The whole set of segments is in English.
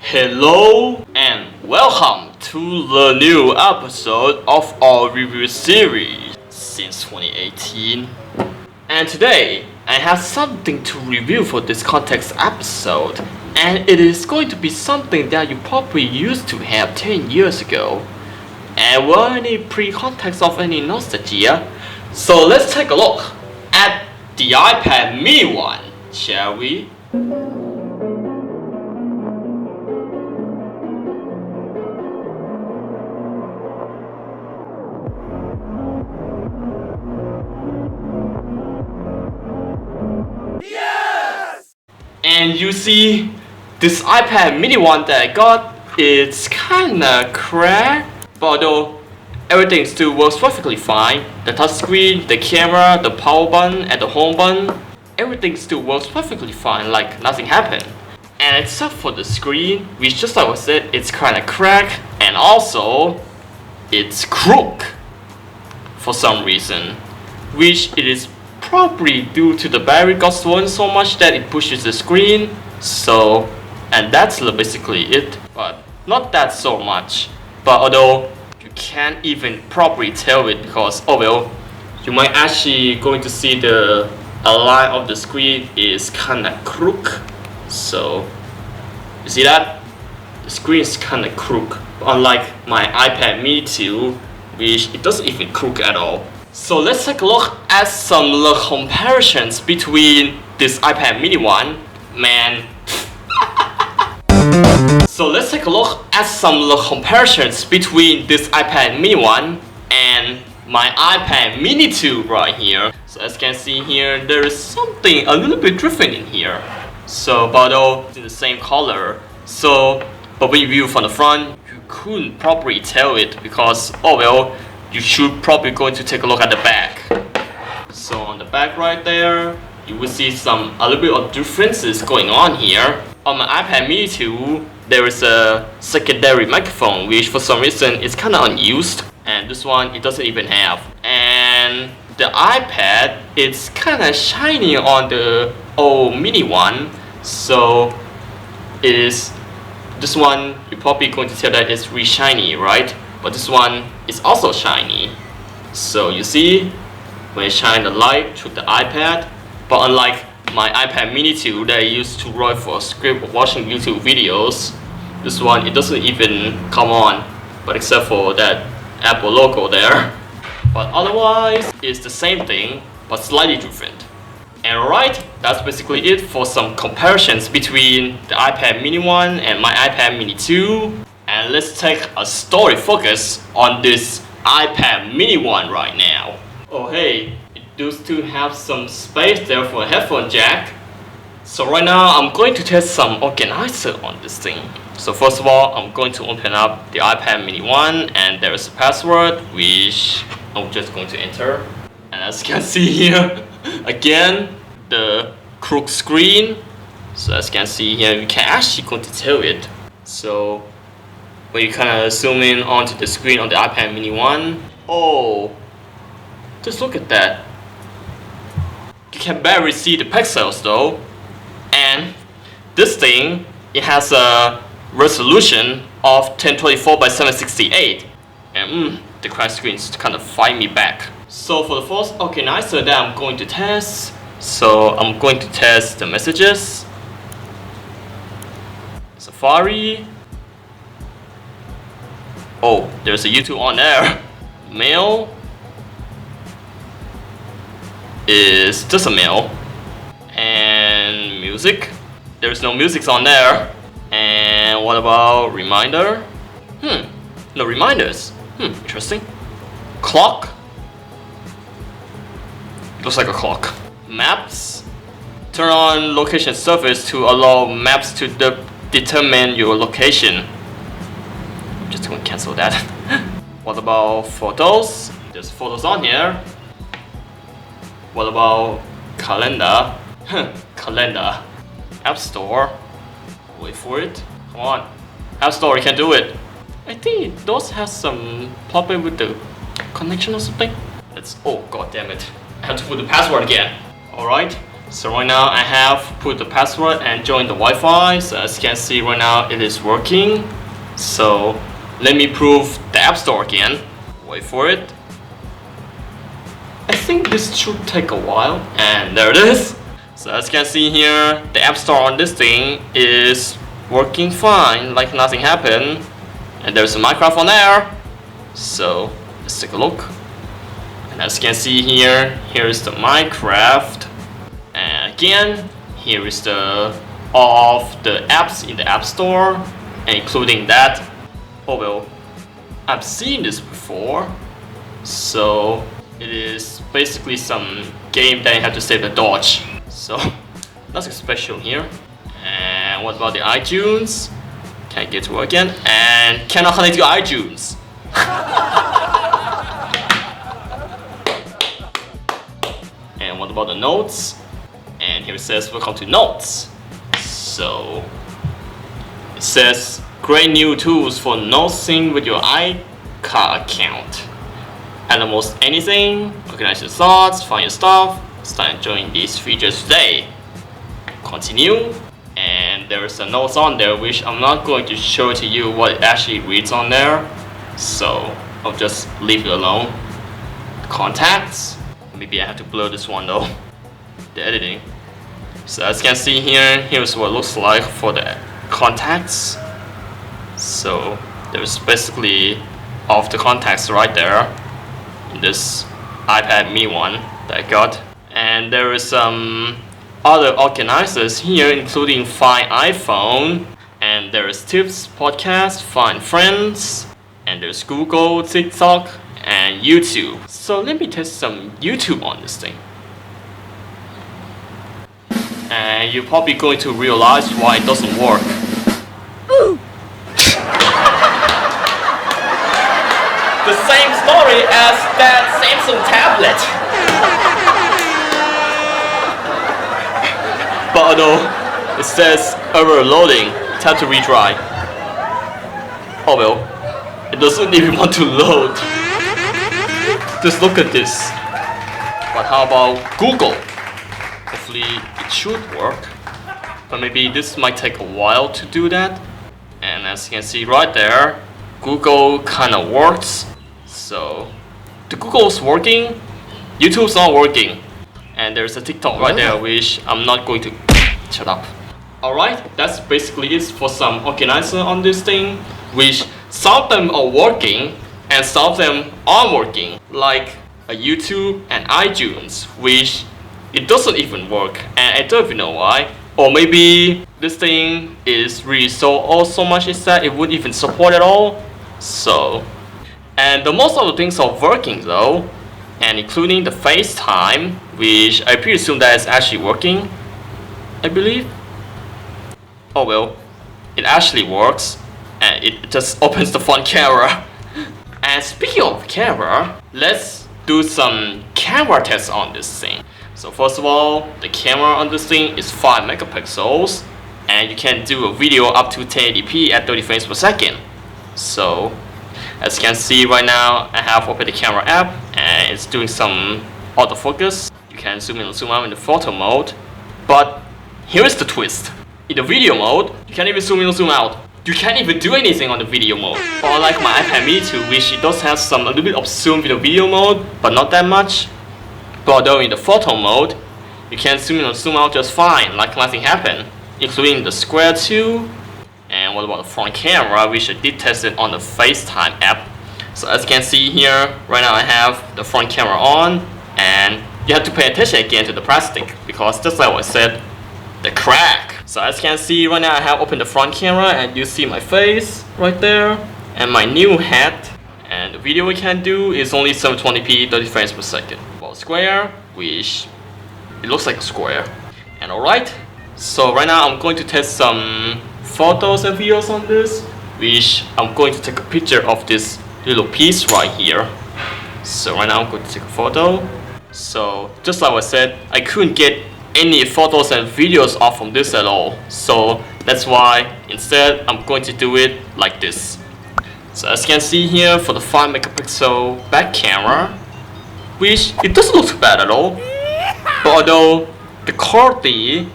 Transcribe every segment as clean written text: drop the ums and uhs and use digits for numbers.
Hello and welcome to the new episode of our review series since 2018. And today I have something to review for this context episode, and it is going to be something that you probably used to have 10 years ago. And without any pre-context of any nostalgia, so let's take a look at the iPad mini one, shall we? And you see, this iPad mini one that I got, it's kinda cracked, but although everything still works perfectly fine, the touchscreen, the camera, the power button, and the home button, everything still works perfectly fine, like nothing happened. And except for the screen, which just like I said, it's kinda cracked, and also, it's crooked for some reason, which it is probably due to the battery got swollen so much that it pushes the screen. So, and that's basically it, but not that so much. But although you can't even properly tell it because, oh well, you might actually going to see the line of the screen is kinda crooked. So, you see that? The screen is kinda crooked, unlike my iPad mini 2, which it doesn't even crook at all. So let's take a look at some comparisons between this iPad mini one, So let's take a look at some comparisons between this iPad mini one and my iPad mini 2 right here. So as you can see here, there is something a little bit different in here. So, but although it's in the same color, but when you view from the front, you couldn't properly tell it because, oh well, you should probably going to take a look at the back. So on the back right there, you will see a little bit of differences going on here. On my iPad mini 2, there is a secondary microphone, which for some reason is kind of unused. And this one, it doesn't even have. And the iPad, it's kind of shiny on the old mini one. So this one, you're probably going to tell that it's really shiny, right? But this one is also shiny. So you see, when I shine the light through the iPad, but unlike my iPad mini 2 that I used to write for a script of watching YouTube videos, this one, it doesn't even come on, but except for that Apple logo there. But otherwise, it's the same thing, but slightly different. And alright, that's basically it for some comparisons between the iPad mini 1 and my iPad mini 2. And let's take a story focus on this iPad mini one right now. Oh hey, it does still have some space there for a headphone jack. So right now I'm going to test some organizer on this thing. So first of all, I'm going to open up the iPad mini one, and there is a password which I'm just going to enter. And as you can see here, again, the crooked screen. So as you can see here, you can actually going to tell it. So when you kind of zoom in onto the screen on the iPad mini 1, oh, just look at that. You can barely see the pixels though. And this thing, it has a resolution of 1024 by 768. And the cracked screens kind of fight me back. So for the first organizer that I'm going to test, so I'm going to test the messages, Safari. Oh, there's a YouTube on there. Mail is just a mail. And music, there's no music on there. And what about reminder? No reminders. Interesting. Clock. Looks like a clock. Maps. Turn on location service to allow maps to determine your location. Just going to cancel that. What about photos? There's photos on here. What about calendar? Calendar. App Store. Wait for it. Come on. App Store, you can do it. I think those has some problem with the connection or something. Oh god damn it. I have to put the password again. Alright. So right now I have put the password and joined the Wi-Fi. So as you can see right now it is working. So let me prove the App Store again. Wait for it. I think this should take a while, and there it is. So as you can see here, the App Store on this thing is working fine, like nothing happened. And there's a Minecraft on there. So let's take a look. And as you can see here, here is the Minecraft. And again, here is the all of the apps in the App Store, and including that. Oh well, I've seen this before. So it is basically some game that you have to save the dodge. So nothing special here. And what about the iTunes? Can't get to work again. And cannot connect to iTunes. And what about the notes? And here it says welcome to notes. So it says great new tools for note sync with your iCar account. Add almost anything, organize your thoughts, find your stuff, start enjoying these features today. Continue. And there is a notes on there which I'm not going to show to you what it actually reads on there. So I'll just leave it alone. Contacts. Maybe I have to blur this one though. The editing. So as you can see here, here's what it looks like for the contacts. So there's basically all of the contacts right there in this iPad mini one that I got. And there is some other organizers here, including Find iPhone, and there is Tips, Podcast, Find Friends, and there's Google, TikTok, and YouTube. So let me test some YouTube on this thing. And you're probably going to realize why it doesn't work. The same story as that Samsung tablet. But although it says error loading, tap to retry. Oh well, it doesn't even want to load. Just look at this. But how about Google? Hopefully it should work. But maybe this might take a while to do that. And as you can see right there, Google kinda works. So the Google's working, YouTube's not working. And there's a TikTok right there which I'm not going to shut up. Alright, that's basically it for some organizer on this thing, which some of them are working and some of them aren't working, like a YouTube and iTunes, which it doesn't even work, and I don't even know why. Or maybe this thing is really so much is that it wouldn't even support at all. So, and the most of the things are working though, and including the FaceTime, which I presume that is actually working, I believe. Oh well, it actually works, and it just opens the front camera. And speaking of camera, let's do some camera tests on this thing. So first of all, the camera on this thing is 5 megapixels, and you can do a video up to 1080p at 30 frames per second. So as you can see right now, I have opened the camera app and it's doing some autofocus. You can zoom in and zoom out in the photo mode, but here is the twist. In the video mode, you can't even zoom in or zoom out. You can't even do anything on the video mode. But unlike my iPad mini 2, which it does have a little bit of zoom in the video mode, but not that much. But although in the photo mode, you can zoom in or zoom out just fine, like nothing happened, including the square too. And what about the front camera, which I did test it on the FaceTime app. So as you can see here, right now I have the front camera on, and you have to pay attention again to the plastic, because just like what I said, the crack. So as you can see right now I have opened the front camera, and you see my face right there, and my new hat. And the video we can do is only 720p 30 frames per second. Well, square, which it looks like a square. And alright, so right now I'm going to test some photos and videos on this, which I'm going to take a picture of this little piece right here. So right now I'm going to take a photo. So just like I said, I couldn't get any photos and videos off from this at all. So that's why instead I'm going to do it like this. So as you can see here, for the 5 megapixel back camera, which it doesn't look bad at all. But although the quality,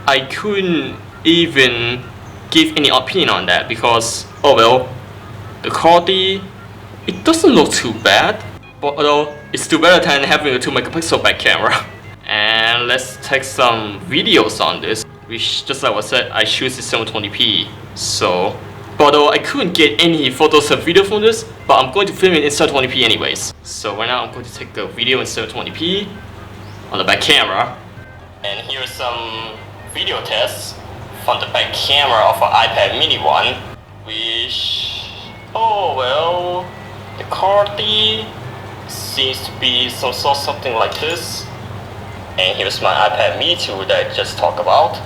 I couldn't even give any opinion on that because, oh well, the quality, it doesn't look too bad, but although it's still better than having a 2 megapixel back camera. And let's take some videos on this, which just like I said, I choose 720p. So, but although I couldn't get any photos or video from this, but I'm going to film it in 720p anyways. So right now I'm going to take a video in 720p on the back camera. And here's some video tests from the back camera of an iPad mini 1, which, oh well, the quality seems to be something like this. And here's my iPad mini 2 that I just talked about.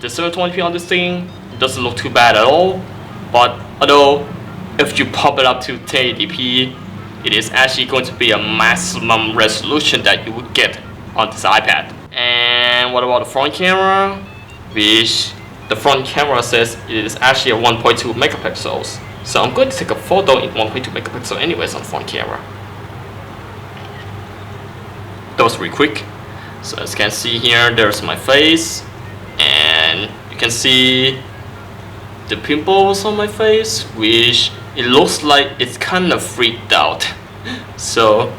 The 720p on this thing doesn't look too bad at all, but although if you pump it up to 1080p, it is actually going to be a maximum resolution that you would get on this iPad. And what about the front camera? Which the front camera says it is actually a 1.2 megapixels. So I'm going to take a photo in 1.2 megapixel anyways on the front camera. That was really quick. So as you can see here, there's my face, and you can see the pimples on my face, which it looks like it's kind of freaked out. So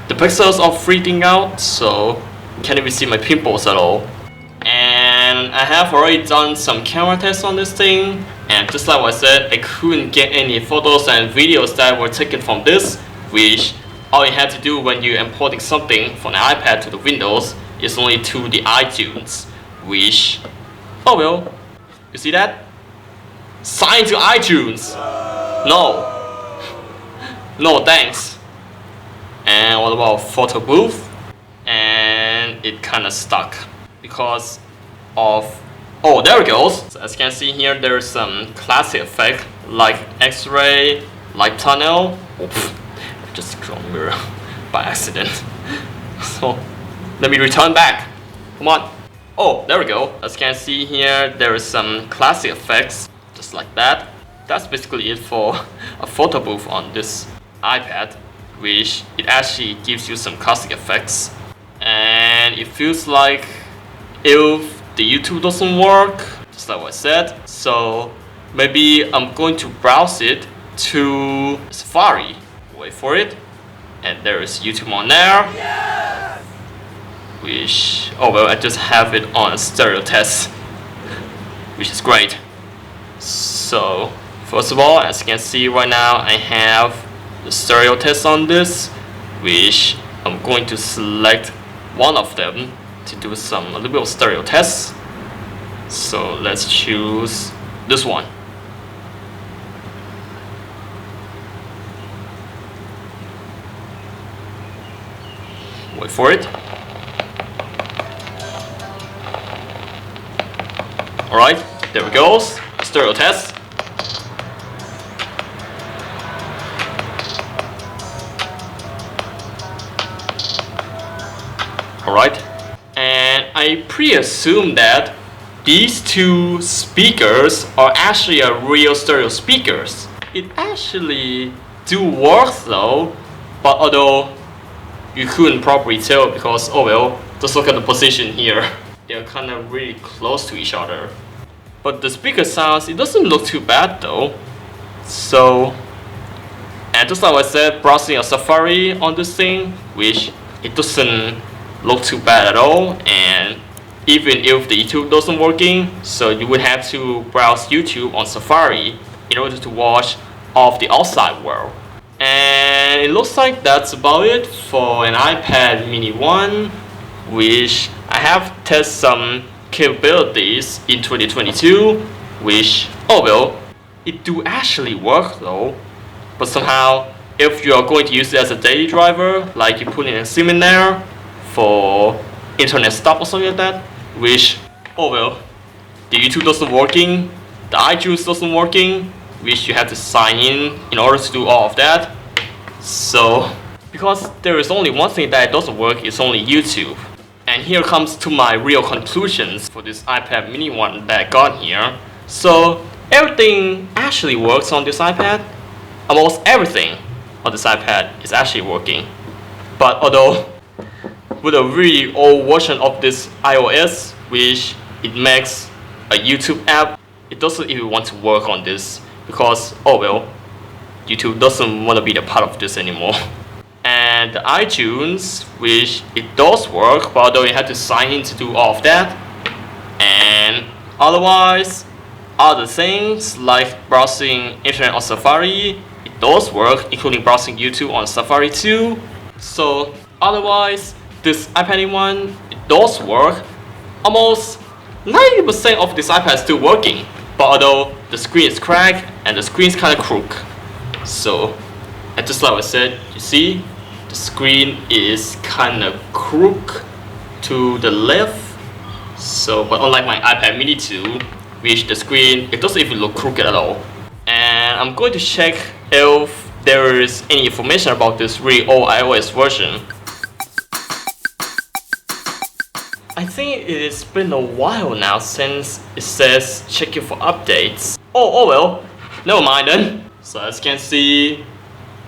the pixels are freaking out, so you can't even see my pimples at all. And I have already done some camera tests on this thing, and just like what I said, I couldn't get any photos and videos that were taken from this, which all you have to do when you're importing something from the iPad to the Windows is only to the iTunes, which, oh well, you see that? Sign to iTunes! No. No thanks. And what about photo booth? And it kinda stuck because of, oh there it goes. So as you can see here, there's some classic effect like X-ray, light tunnel. Oops. Just draw mirror by accident. So let me return back. Come on. Oh, there we go. As you can see here, there is some classic effects just like that. That's basically it for a photo booth on this iPad, which it actually gives you some classic effects. And it feels like if the YouTube doesn't work, just like what I said, so maybe I'm going to browse it to Safari. Wait for it, and there is YouTube on there. Yes! Which, oh well, I just have it on a stereo test, which is great. So first of all, as you can see right now, I have the stereo test on this, which I'm going to select one of them to do a little bit of stereo tests. So let's choose this one. Wait for it. Alright, there it goes. Stereo test. Alright. And I pre-assume that these two speakers are actually a real stereo speakers. It actually do work though, but although you couldn't probably tell because, oh well, just look at the position here. They're kind of really close to each other. But the speaker sounds, it doesn't look too bad though. So, and just like I said, browsing a Safari on this thing, which it doesn't look too bad at all. And even if the YouTube doesn't working, so you would have to browse YouTube on Safari in order to watch of the outside world. And it looks like that's about it for an iPad mini 1, which I have tested some capabilities in 2022, which, oh well, it do actually work though. But somehow, if you are going to use it as a daily driver, like you put in a SIM in there for internet stuff or something like that, which, oh well, the YouTube doesn't working, the iTunes doesn't working, which you have to sign in order to do all of that. So, because there is only one thing that doesn't work, it's only YouTube. And here comes to my real conclusions for this iPad mini 1 that I got here. So, everything actually works on this iPad. Almost everything on this iPad is actually working. But although with a really old version of this iOS, which it makes a YouTube app. It doesn't even want to work on this because, oh well, YouTube doesn't want to be the part of this anymore. And the iTunes, which it does work, but although you have to sign in to do all of that. And otherwise, other things like browsing internet on Safari, it does work, including browsing YouTube on Safari too. So otherwise, this iPad one, it does work. Almost 90% of this iPad is still working, but although the screen is cracked and the screen is kind of crooked. So, and just like I said, you see, the screen is kind of crooked to the left. So, but unlike my iPad mini 2, which the screen, it doesn't even look crooked at all. And I'm going to check if there is any information about this really old iOS version. I think it has been a while now since it says checking for updates. Oh well, never mind then. So as you can see,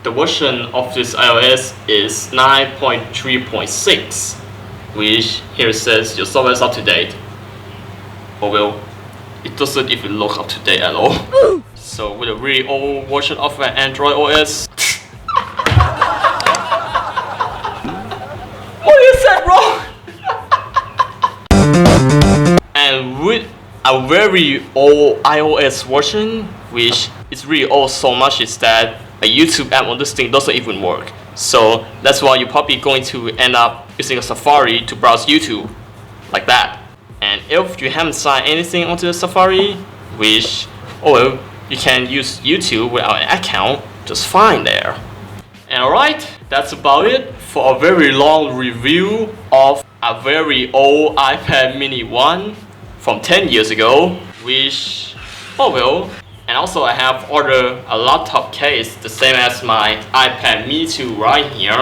the version of this iOS is 9.3.6, which here says your software is up to date. Oh well, it doesn't even look up to date at all. So with a really old version of an Android OS. What you said, bro? And with a very old iOS version, which is really old so much, is that a YouTube app on this thing doesn't even work. So that's why you're probably going to end up using a Safari to browse YouTube, like that. And if you haven't signed anything onto the Safari, which, oh well, you can use YouTube without an account just fine there. And alright, that's about it for a very long review of a very old iPad mini 1 from 10 years ago, which, oh well. And also I have ordered a laptop case the same as my iPad mini 2 right here.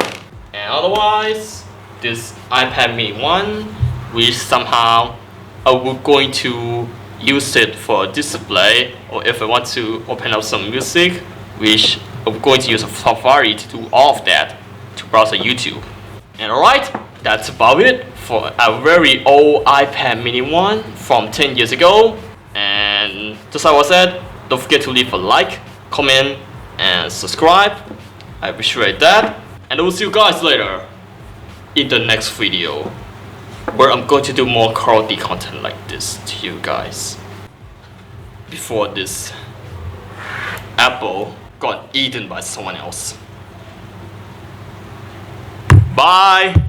And otherwise, this iPad mini 1, which somehow I will going to use it for display, or if I want to open up some music, which I'm going to use a Safari to do all of that to browse YouTube. And alright, that's about it for a very old iPad mini 1 from 10 years ago. And just like I said, don't forget to leave a like, comment, and subscribe. I appreciate that. And I will see you guys later in the next video, where I'm going to do more quality content like this to you guys before this apple got eaten by someone else. Bye!